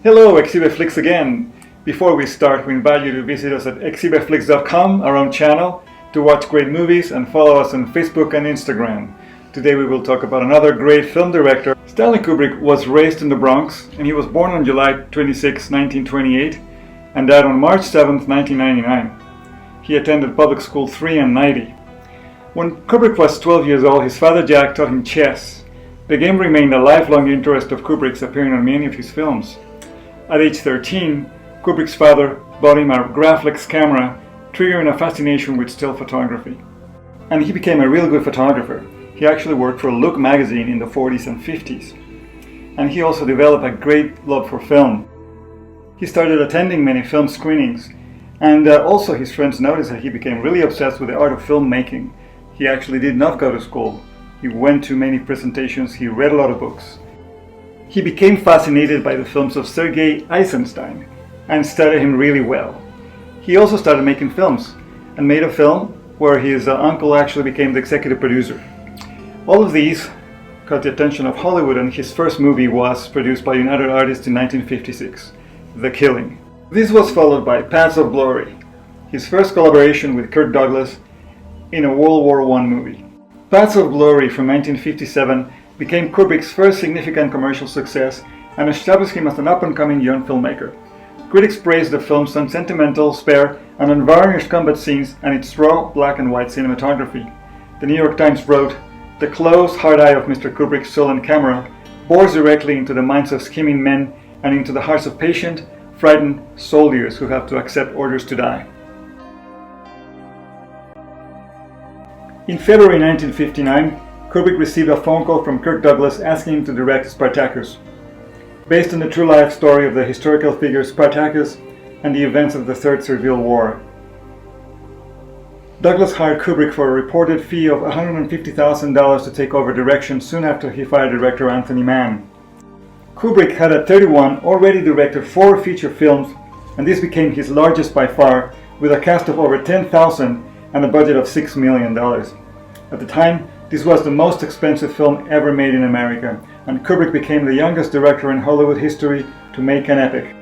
Hello, EXHIBE FLIX again. Before we start, we invite you to visit us at exhibeflix.com, our own channel, to watch great movies and follow us on Facebook and Instagram. Today we will talk about another great film director. Stanley Kubrick was raised in the Bronx, and he was born on July 26, 1928, and died on March 7, 1999. He attended public school 3 and 90. When Kubrick was 12 years old, his father Jack taught him chess. The game remained a lifelong interest of Kubrick's, appearing on many of his films. At age 13, Kubrick's father bought him a Graflex camera, triggering a fascination with still photography. And he became a really good photographer. He actually worked for Look magazine in the 40s and 50s. And he also developed a great love for film. He started attending many film screenings, and also his friends noticed that he became really obsessed with the art of filmmaking. He actually did not go to school. He went to many presentations, he read a lot of books. He became fascinated by the films of Sergei Eisenstein and studied him really well. He also started making films and made a film where his uncle actually became the executive producer. All of these caught the attention of Hollywood, and his first movie was produced by United Artists in 1956, The Killing. This was followed by Paths of Glory, his first collaboration with Kirk Douglas in a World War I movie. Paths of Glory from 1957 became Kubrick's first significant commercial success and established him as an up-and-coming young filmmaker. Critics praised the film's unsentimental, spare, and unvarnished combat scenes and its raw black and white cinematography. The New York Times wrote, "The close, hard eye of Mr. Kubrick's sullen camera bores directly into the minds of scheming men and into the hearts of patient, frightened soldiers who have to accept orders to die." In February 1959, Kubrick received a phone call from Kirk Douglas asking him to direct Spartacus, based on the true life story of the historical figure Spartacus and the events of the Third Servile War. Douglas hired Kubrick for a reported fee of $150,000 to take over direction soon after he fired director Anthony Mann. Kubrick had at 31 already directed 4 feature films, and this became his largest by far, with a cast of over 10,000 and a budget of $6 million. At the time, this was the most expensive film ever made in America, and Kubrick became the youngest director in Hollywood history to make an epic.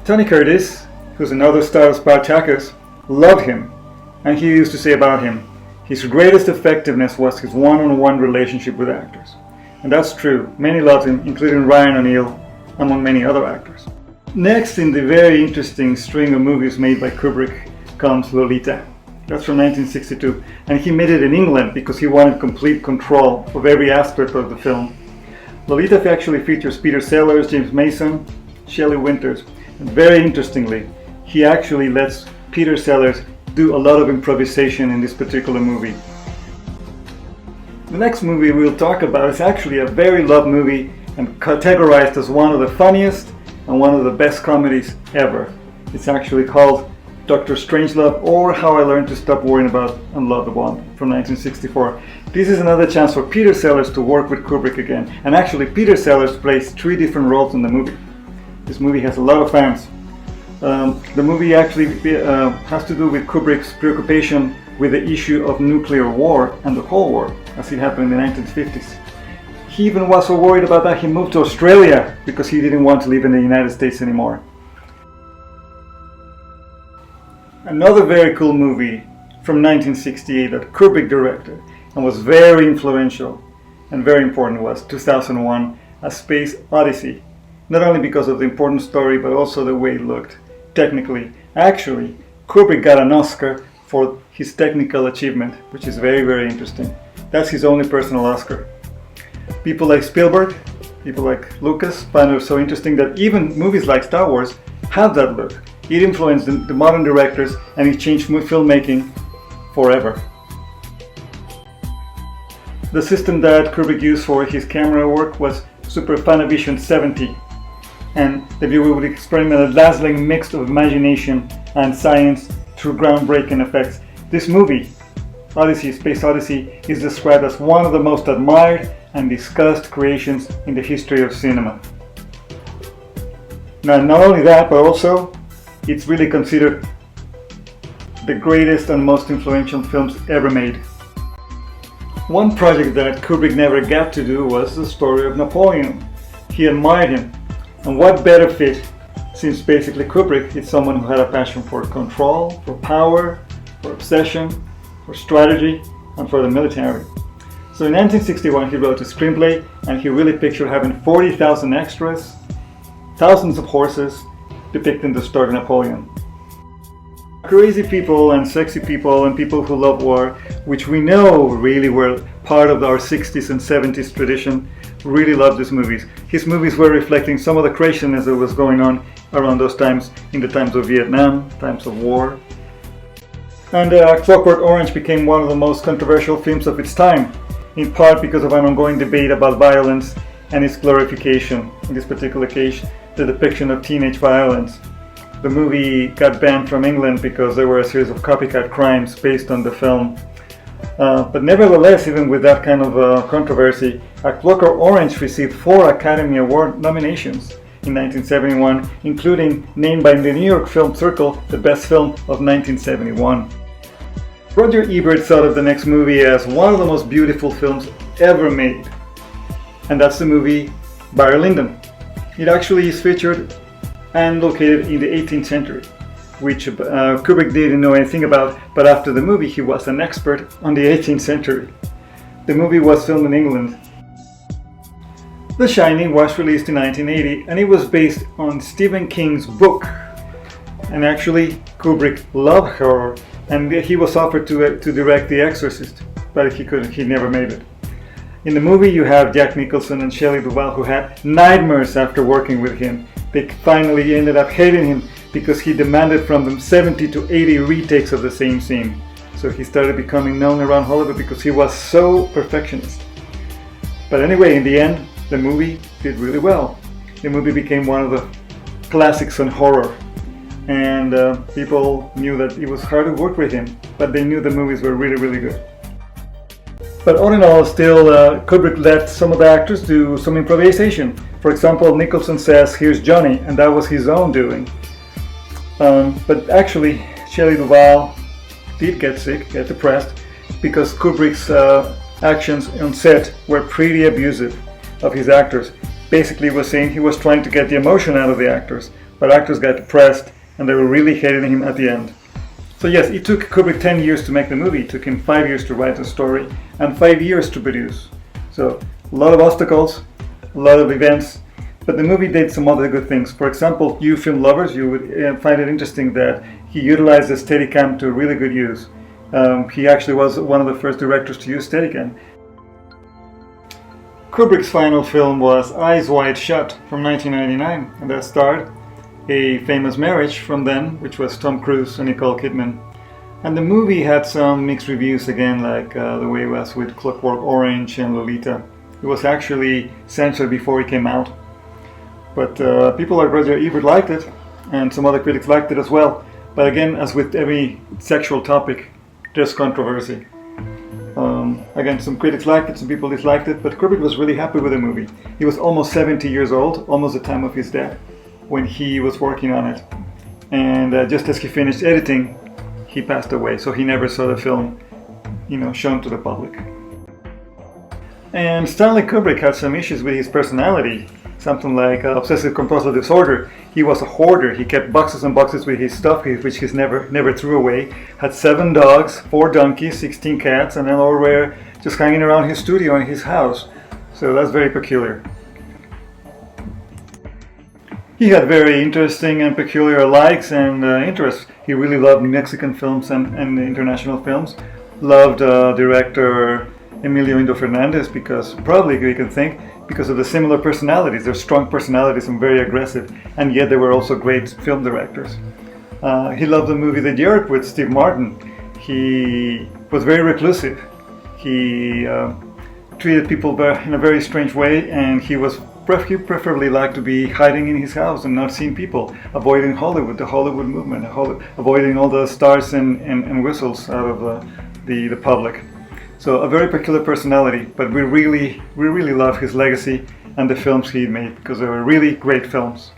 Tony Curtis, who's another star of Spartacus, loved him, and he used to say about him, his greatest effectiveness was his one-on-one relationship with actors. And that's true, many loved him, including Ryan O'Neal, among many other actors. Next in the very interesting string of movies made by Kubrick comes Lolita. That's from 1962, and he made it in England because he wanted complete control of every aspect of the film. Lolita actually features Peter Sellers, James Mason, Shelley Winters, and very interestingly, he actually lets Peter Sellers do a lot of improvisation in this particular movie. The next movie we'll talk about is actually a very loved movie and categorized as one of the funniest and one of the best comedies ever. It's actually called Dr. Strangelove, or How I Learned to Stop Worrying About and Love the One from 1964. This is another chance for Peter Sellers to work with Kubrick again, and actually Peter Sellers plays 3 different roles in the movie. This movie has a lot of fans. The movie actually has to do with Kubrick's preoccupation with the issue of nuclear war and the Cold War, as it happened in the 1950s. He even was so worried about that he moved to Australia because he didn't want to live in the United States anymore. Another very cool movie from 1968 that Kubrick directed and was very influential and very important was 2001, A Space Odyssey. Not only because of the important story, but also the way it looked technically. Actually, Kubrick got an Oscar for his technical achievement, which is very, very interesting. That's his only personal Oscar. People like Spielberg, people like Lucas find it so interesting that even movies like Star Wars have that look. It influenced the modern directors, and it changed filmmaking forever. The system that Kubrick used for his camera work was Super Panavision 70, and the viewer would experiment a dazzling mix of imagination and science through groundbreaking effects. This movie, Space Odyssey, is described as one of the most admired and discussed creations in the history of cinema. Now, not only that, but also it's really considered the greatest and most influential films ever made. One project that Kubrick never got to do was the story of Napoleon. he admired him. And what better fit, since basically Kubrick is someone who had a passion for control, for power, for obsession, for strategy, and for the military. So in 1961 he wrote a screenplay, and he really pictured having 40,000 extras, thousands of horses, depicting the start of Napoleon. Crazy people and sexy people and people who love war, which we know really were part of our 60s and 70s tradition, really loved these movies. His movies were reflecting some of the craziness that was going on around those times, in the times of Vietnam, times of war. And Clockwork Orange became one of the most controversial films of its time, in part because of an ongoing debate about violence and its glorification. In this particular case, the depiction of teenage violence. The movie got banned from England because there were a series of copycat crimes based on the film. But nevertheless, even with that kind of controversy, Clockwork Orange received 4 Academy Award nominations in 1971, including named by the New York Film Circle the best film of 1971. Roger Ebert thought of the next movie as one of the most beautiful films ever made, and that's the movie Barry Lyndon. It actually is featured and located in the 18th century, which Kubrick didn't know anything about, but after the movie he was an expert on the 18th century. The movie was filmed in England. The Shining was released in 1980, and it was based on Stephen King's book. And actually Kubrick loved horror, and he was offered to direct The Exorcist, but he never made it. In the movie you have Jack Nicholson and Shelley Duvall, who had nightmares after working with him. They finally ended up hating him because he demanded from them 70 to 80 retakes of the same scene. So he started becoming known around Hollywood because he was so perfectionist. But anyway, in the end, the movie did really well. The movie became one of the classics on horror. And people knew that it was hard to work with him, but they knew the movies were really, really good. But all in all, still, Kubrick let some of the actors do some improvisation. For example, Nicholson says, "Here's Johnny," and that was his own doing. But actually, Shelley Duvall did get sick, get depressed, because Kubrick's actions on set were pretty abusive of his actors. Basically, he was saying he was trying to get the emotion out of the actors, but actors got depressed, and they were really hating him at the end. So yes, it took Kubrick 10 years to make the movie. It took him 5 years to write the story and 5 years to produce. So a lot of obstacles, a lot of events, but the movie did some other good things. For example, you film lovers, you would find it interesting that he utilized the Steadicam to really good use. He actually was one of the first directors to use Steadicam. Kubrick's final film was Eyes Wide Shut from 1999, and that starred A Famous Marriage from then, which was Tom Cruise and Nicole Kidman. And the movie had some mixed reviews again, like the way it was with Clockwork Orange and Lolita. It was actually censored before it came out. But people like Roger Ebert liked it, and some other critics liked it as well. But again, as with every sexual topic, there's controversy. Again, some critics liked it, some people disliked it, but Kubrick was really happy with the movie. He was almost 70 years old, almost the time of his death, when he was working on it. And just as he finished editing, he passed away, so he never saw the film, shown to the public. And Stanley Kubrick had some issues with his personality, something like obsessive compulsive disorder. He was a hoarder. He kept boxes and boxes with his stuff, which he never threw away. Had 7 dogs, 4 donkeys, 16 cats, and then all were just hanging around his studio in his house. So that's very peculiar. He had very interesting and peculiar likes and interests. He really loved Mexican films and international films. Loved director Emilio Indo Fernandez because, probably we can think, because of the similar personalities. They're strong personalities and very aggressive, and yet they were also great film directors. He loved the movie The Jerk with Steve Martin. He was very reclusive. He treated people in a very strange way, and he preferably liked to be hiding in his house and not seeing people, avoiding Hollywood, the Hollywood movement, avoiding all the stars and whistles out of the public. So a very peculiar personality, but we really love his legacy and the films he made, because they were really great films.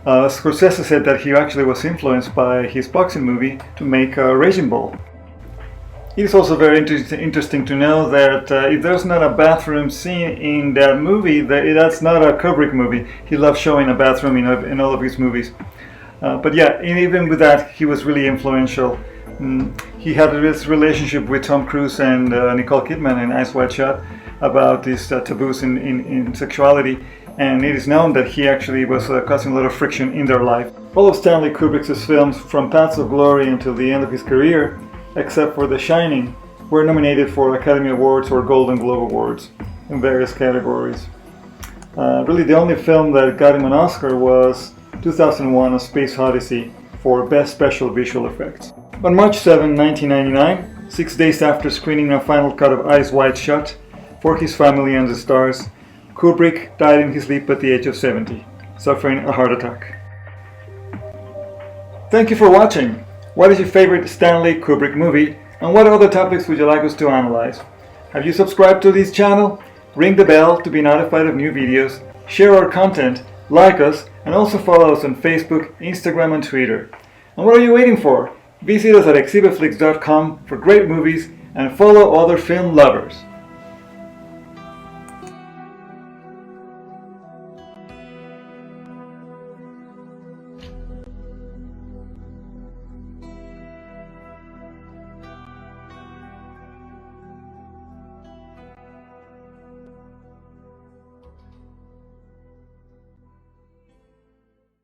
Scorsese said that he actually was influenced by his boxing movie to make Raging Bull. It is also very interesting to know that if there's not a bathroom scene in that movie, that's not a Kubrick movie. He loves showing a bathroom in all of his movies. But yeah, even with that, he was really influential. He had this relationship with Tom Cruise and Nicole Kidman in Eyes Wide Shut about these taboos in sexuality, and it is known that he actually was causing a lot of friction in their life. All of Stanley Kubrick's films, from Paths of Glory until the end of his career, except for The Shining, were nominated for Academy Awards or Golden Globe Awards in various categories. Really, the only film that got him an Oscar was 2001: A Space Odyssey for Best Special Visual Effects. On March 7, 1999, 6 days after screening a final cut of Eyes Wide Shut for his family and the stars, Kubrick died in his sleep at the age of 70, suffering a heart attack. Thank you for watching! What is your favorite Stanley Kubrick movie, and what other topics would you like us to analyze? Have you subscribed to this channel? Ring the bell to be notified of new videos, share our content, like us, and also follow us on Facebook, Instagram, and Twitter. And what are you waiting for? Visit us at EXHIBEFLIX.com for great movies and follow other film lovers.